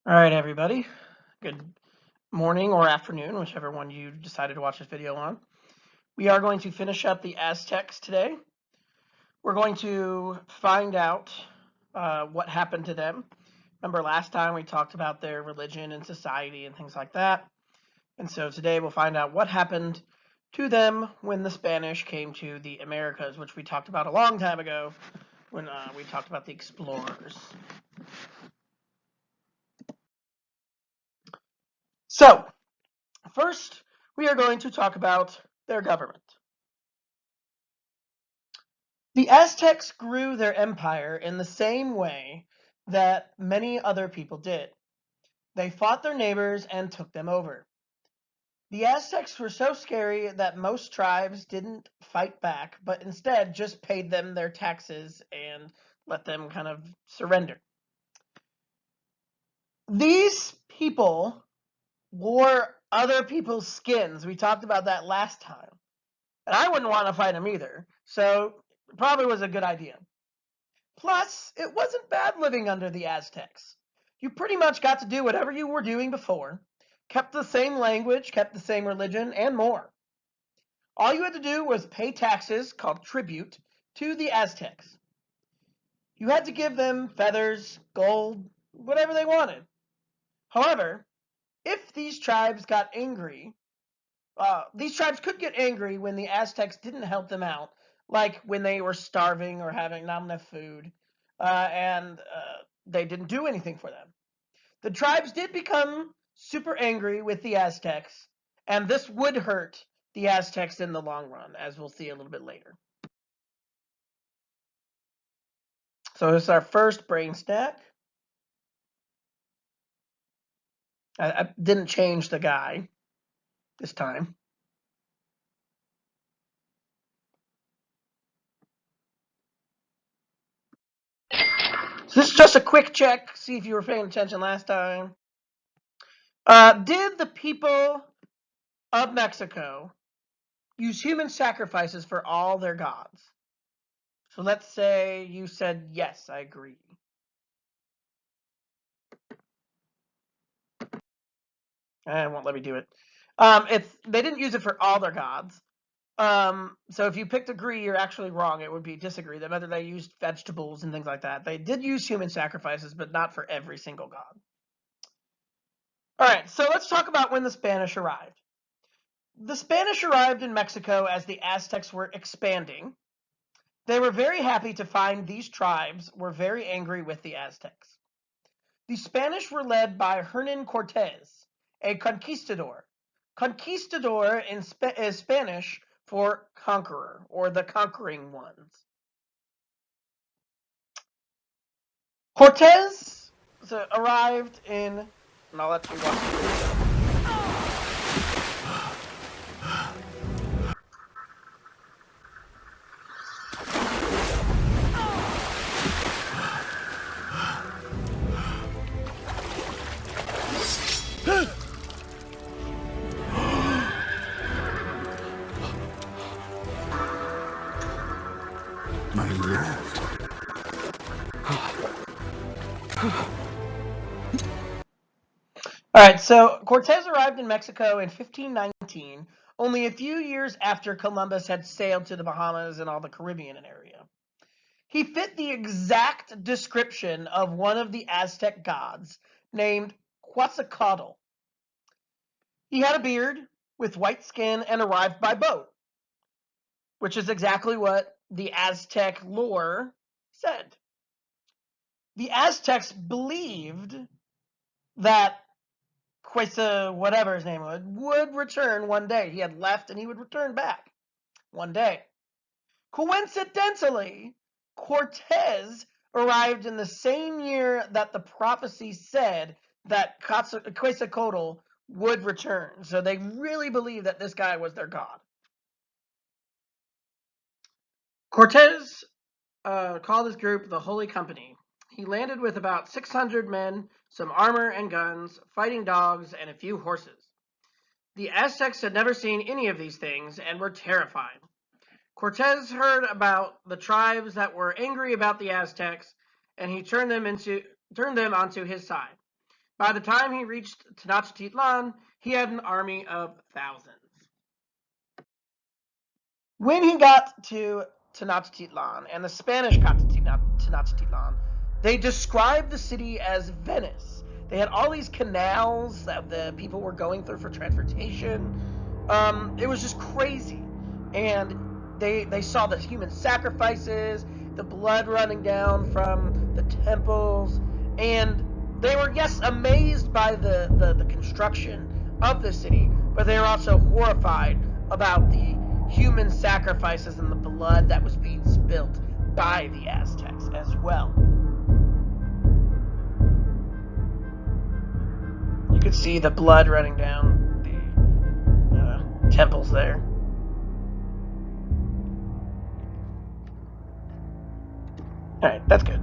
All right, everybody. Good morning or afternoon, whichever one you decided to watch this video on. We are going to finish up the Aztecs today. We're going to find out what happened to them. Remember last time we talked about their religion and society and things like that. And so today we'll find out what happened to them when the Spanish came to the Americas, which we talked about a long time ago when we talked about the explorers. So, first, we are going to talk about their government. The Aztecs grew their empire in the same way that many other people did. They fought their neighbors and took them over. The Aztecs were so scary that most tribes didn't fight back, but instead just paid them their taxes and let them kind of surrender. These people wore other people's skins. We talked about that last time. And I wouldn't want to fight them either. So it probably was a good idea. Plus, it wasn't bad living under the Aztecs. You pretty much got to do whatever you were doing before, kept the same language, kept the same religion, and more. All you had to do was pay taxes, called tribute, to the Aztecs. You had to give them feathers, gold, whatever they wanted. However, if these tribes got angry, these tribes could get angry when the Aztecs didn't help them out, like when they were starving or having not enough food, and they didn't do anything for them. The tribes did become super angry with the Aztecs, and this would hurt the Aztecs in the long run, as we'll see a little bit later. So this is our first brain stack. I didn't change the guy this time. So this is just a quick check, see if you were paying attention last time. Did the people of Mexico use human sacrifices for all their gods? So let's say you said, yes, I agree. I won't let me do it. They didn't use it for all their gods. So if you picked agree, you're actually wrong. It would be disagree. That whether they used vegetables and things like that. They did use human sacrifices, but not for every single god. All right, so let's talk about when the Spanish arrived. The Spanish arrived in Mexico as the Aztecs were expanding. They were very happy to find these tribes were very angry with the Aztecs. The Spanish were led by Hernan Cortez, a conquistador. Conquistador is Spanish for conqueror, or the conquering ones. Cortez arrived in, and I'll let you watch the video. My lord. All right, so Cortez arrived in Mexico in 1519, only a few years after Columbus had sailed to the Bahamas and all the Caribbean area. He fit the exact description of one of the Aztec gods named Quetzalcoatl. He had a beard with white skin and arrived by boat, which is exactly what the Aztec lore said. The Aztecs believed that whatever his name was, would return one day. He had left and he would return back one day. Coincidentally, Cortez arrived in the same year that the prophecy said that Quetzalcoatl would return. So they really believed that this guy was their god. Cortez called his group the Holy Company. He landed with about 600 men, some armor and guns, fighting dogs, and a few horses. The Aztecs had never seen any of these things and were terrified. Cortez heard about the tribes that were angry about the Aztecs, and he turned them onto his side. By the time he reached Tenochtitlan, he had an army of thousands. When he got to Tenochtitlan and the Spanish got to Tenochtitlan, they described the city as Venice. They had all these canals that the people were going through for transportation. It was just crazy. And they saw the human sacrifices, the blood running down from the temples, and they were, yes, amazed by the construction of the city, but they were also horrified about the human sacrifices and the blood that was being spilt by the Aztecs as well. You could see the blood running down the temples there. Alright, that's good.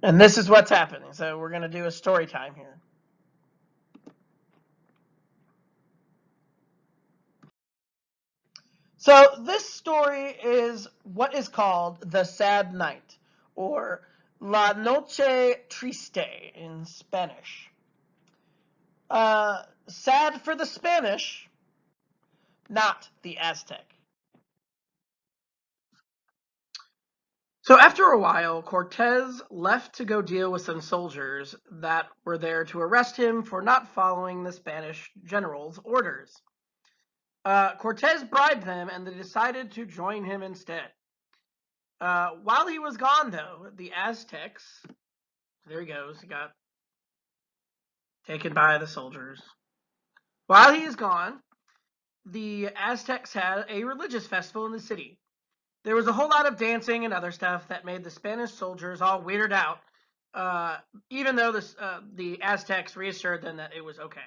And this is what's happening. So we're going to do a story time here. So this story is what is called the Sad Night, or La Noche Triste in Spanish. Sad for the Spanish, not the Aztec. So after a while, Cortez left to go deal with some soldiers that were there to arrest him for not following the Spanish general's orders. Cortez bribed them, and they decided to join him instead. While he was gone, though, the Aztecs, there he goes, he got taken by the soldiers. While he is gone, the Aztecs had a religious festival in the city. There was a whole lot of dancing and other stuff that made the Spanish soldiers all weirded out, even though the Aztecs reassured them that it was okay.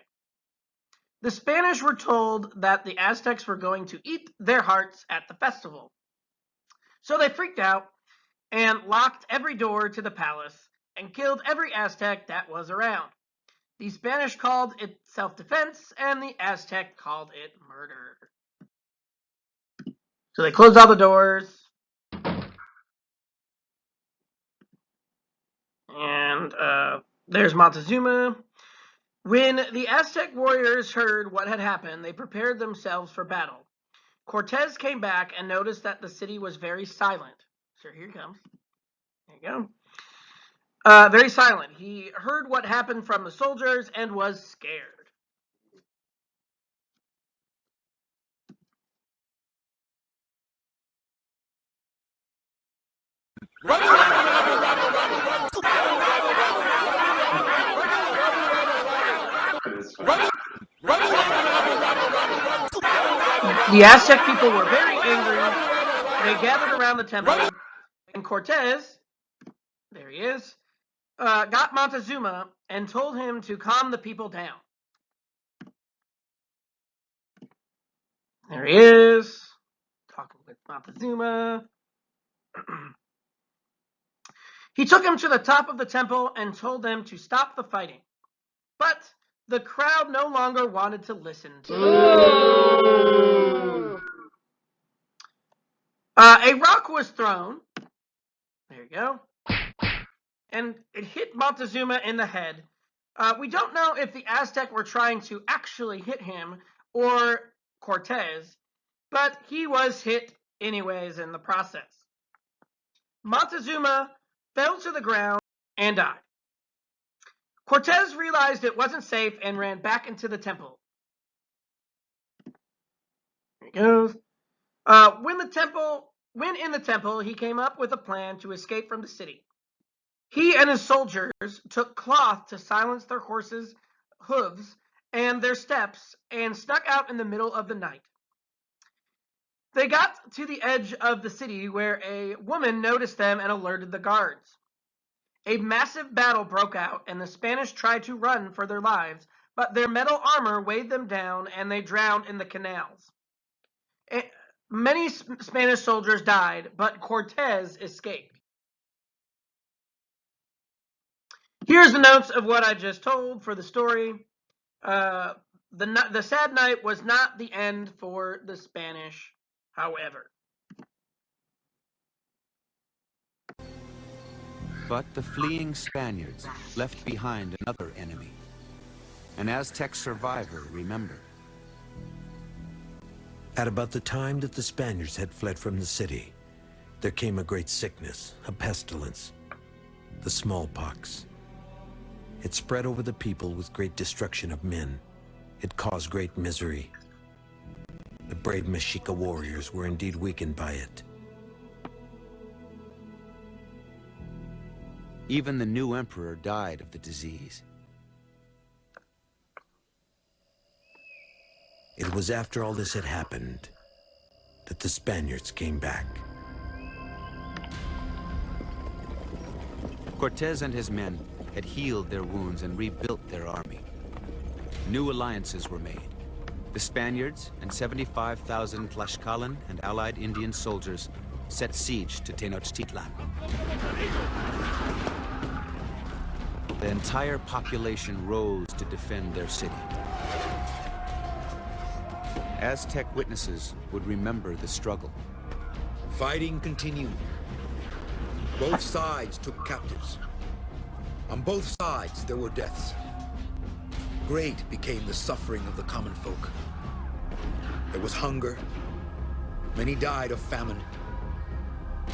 The Spanish were told that the Aztecs were going to eat their hearts at the festival. So they freaked out and locked every door to the palace and killed every Aztec that was around. The Spanish called it self-defense, and the Aztec called it murder. So they closed all the doors. And there's Montezuma. When the Aztec warriors heard what had happened, they prepared themselves for battle. Cortez came back and noticed that the city was very silent. So here he comes. There you go. Very silent. He heard what happened from the soldiers and was scared. The Aztec people were very angry. They gathered around the temple, and Cortez, there he is, got Montezuma and told him to calm the people down. There he is, talking with Montezuma. He took him to the top of the temple and told them to stop the fighting. But the crowd no longer wanted to listen to him. A rock was thrown. There you go. And it hit Montezuma in the head. We don't know if the Aztec were trying to actually hit him or Cortez, but he was hit anyways in the process. Montezuma fell to the ground and died. Cortez realized it wasn't safe and ran back into the temple. There he goes. When in the temple, he came up with a plan to escape from the city. He and his soldiers took cloth to silence their horses' hooves and their steps and snuck out in the middle of the night. They got to the edge of the city where a woman noticed them and alerted the guards. A massive battle broke out, and the Spanish tried to run for their lives, but their metal armor weighed them down and they drowned in the canals. Many Spanish soldiers died, but Cortez escaped. Here's the notes of what I just told for the story. The sad night was not the end for the Spanish, however. But the fleeing Spaniards left behind another enemy. An Aztec survivor remembered. At about the time that the Spaniards had fled from the city, there came a great sickness, a pestilence, the smallpox. It spread over the people with great destruction of men. It caused great misery. The brave Mexica warriors were indeed weakened by it. Even the new emperor died of the disease. It was after all this had happened that the Spaniards came back. Cortez and his men had healed their wounds and rebuilt their army. New alliances were made. The Spaniards and 75,000 Tlaxcalan and allied Indian soldiers set siege to Tenochtitlan. The entire population rose to defend their city. Aztec witnesses would remember the struggle. Fighting continued. Both sides took captives. On both sides, there were deaths. Great became the suffering of the common folk. There was hunger. Many died of famine.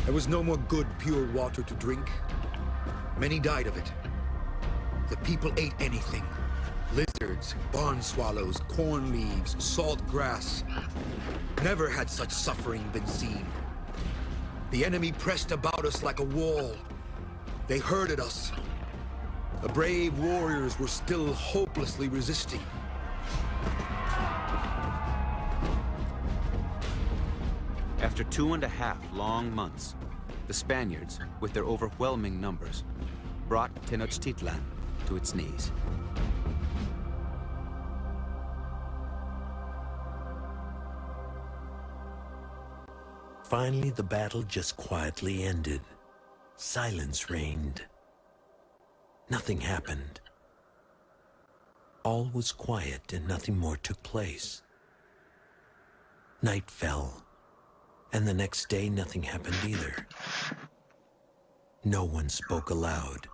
There was no more good, pure water to drink. Many died of it. The people ate anything. Lizards, barn swallows, corn leaves, salt grass. Never had such suffering been seen. The enemy pressed about us like a wall. They herded us. The brave warriors were still hopelessly resisting. After 2.5 long months, the Spaniards, with their overwhelming numbers, brought Tenochtitlan to its knees. Finally, the battle just quietly ended. Silence reigned. Nothing happened. All was quiet and nothing more took place. Night fell, and the next day nothing happened either. No one spoke aloud.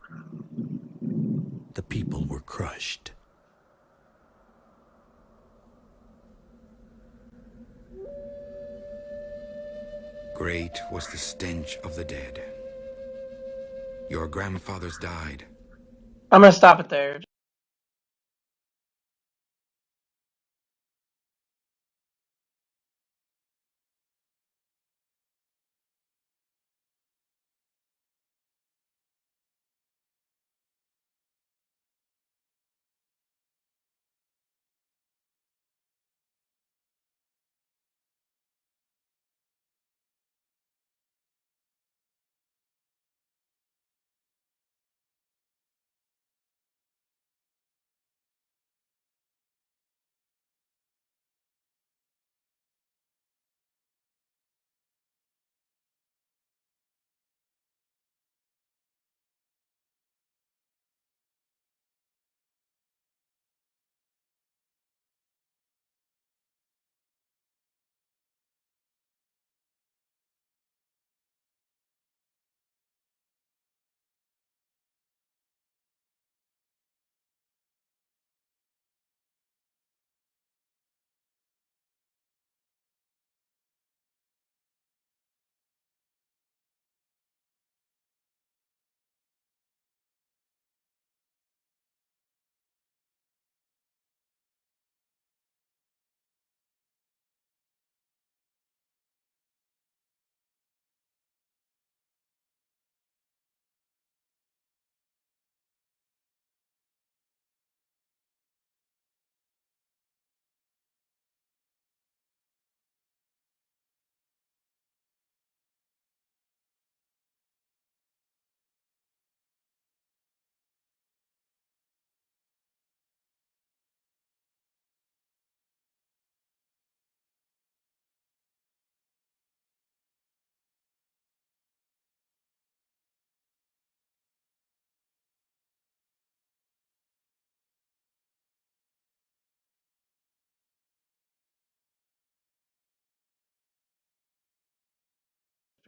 The people were crushed. Great was the stench of the dead. Your grandfathers died. I'm going to stop it there.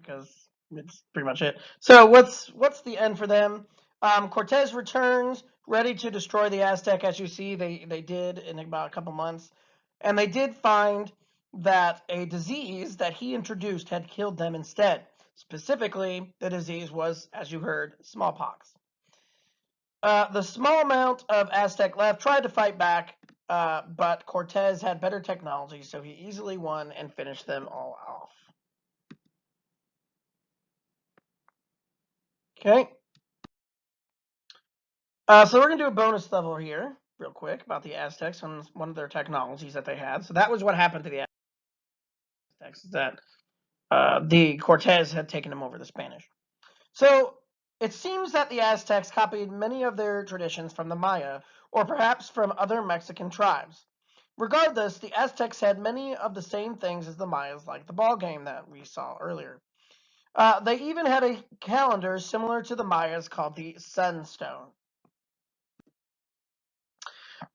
because it's pretty much it. So what's the end for them? Cortez returns, ready to destroy the Aztec. As you see, they did in about a couple months, and they did find that a disease that he introduced had killed them instead. Specifically, the disease was, as you heard, smallpox. The small amount of Aztec left tried to fight back, but Cortez had better technology, so he easily won and finished them all off. Okay. So we're going to do a bonus level here, real quick, about the Aztecs and one of their technologies that they had. So that was what happened to the Aztecs, is that the Cortez had taken them over the Spanish. So it seems that the Aztecs copied many of their traditions from the Maya, or perhaps from other Mexican tribes. Regardless, the Aztecs had many of the same things as the Mayas, like the ball game that we saw earlier. They even had a calendar similar to the Mayas called the Sunstone.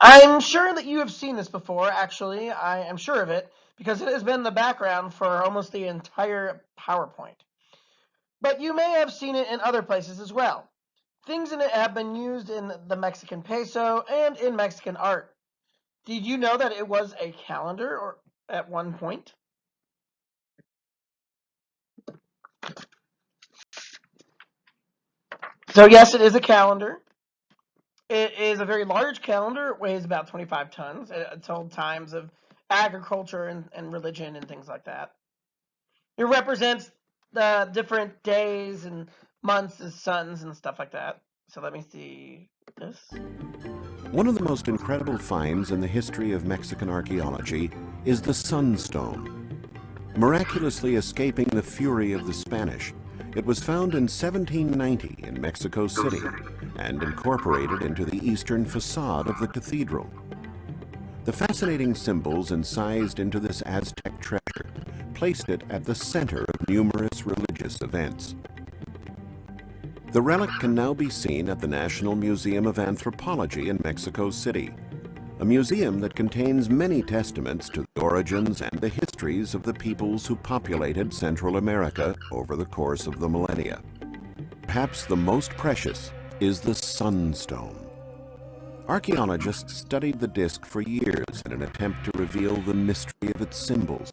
I'm sure that you have seen this before, actually. I am sure of it, because it has been the background for almost the entire PowerPoint. But you may have seen it in other places as well. Things in it have been used in the Mexican peso and in Mexican art. Did you know that it was a calendar or at one point? So yes, it is a calendar. It is a very large calendar. It weighs about 25 tons. It told times of agriculture and religion and things like that. It represents the different days and months as suns and stuff like that. So let me see this. One of the most incredible finds in the history of Mexican archaeology is the Sunstone. Miraculously escaping the fury of the Spanish, it was found in 1790 in Mexico City and incorporated into the eastern facade of the cathedral. The fascinating symbols incised into this Aztec treasure placed it at the center of numerous religious events. The relic can now be seen at the National Museum of Anthropology in Mexico City, a museum that contains many testaments to the origins and the histories of the peoples who populated Central America over the course of the millennia. Perhaps the most precious is the Sunstone. Archaeologists studied the disk for years in an attempt to reveal the mystery of its symbols.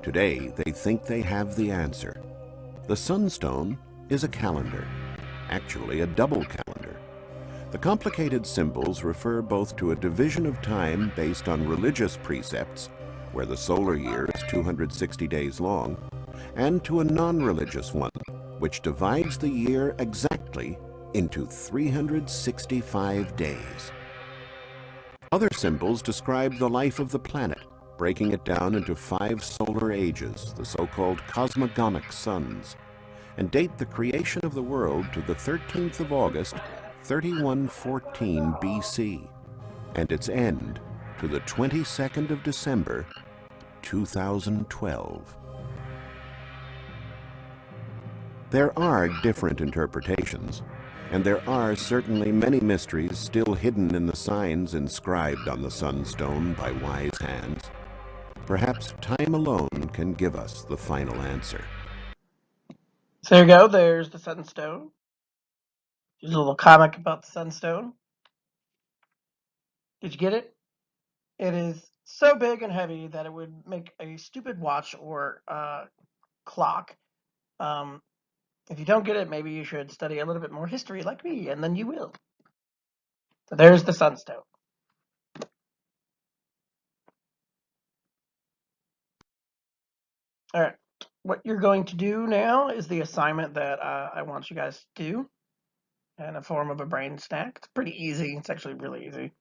Today, they think they have the answer. The Sunstone is a calendar, actually a double calendar. The complicated symbols refer both to a division of time based on religious precepts, where the solar year is 260 days long, and to a non-religious one, which divides the year exactly into 365 days. Other symbols describe the life of the planet, breaking it down into 5 solar ages, the so-called cosmogonic suns, and date the creation of the world to the 13th of August, 3114 BC, and its end to the 22nd of December, 2012. There are different interpretations, and there are certainly many mysteries still hidden in the signs inscribed on the Sunstone by wise hands. Perhaps time alone can give us the final answer. So there you go. There's the Sunstone. There's a little comic about the Sunstone. Did you get it? It is so big and heavy that it would make a stupid watch or clock. If you don't get it, maybe you should study a little bit more history like me, and then you will. So there's the Sunstone. All right. What you're going to do now is the assignment that I want you guys to do in a form of a brain stack. It's pretty easy. It's actually really easy.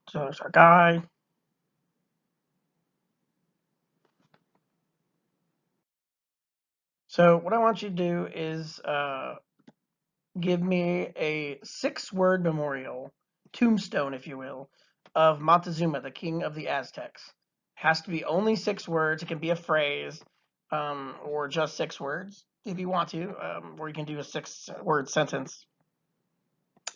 So there's our guy. So what I want you to do is give me a 6-word memorial, tombstone, if you will, of Montezuma, the king of the Aztecs. It has to be only 6 words. It can be a phrase, or just 6 words if you want to, or you can do a 6-word sentence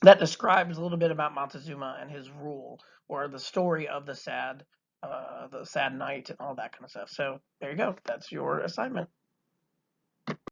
that describes a little bit about Montezuma and his rule, or the story of the sad the sad night and all that kind of stuff. So there you go. That's your assignment.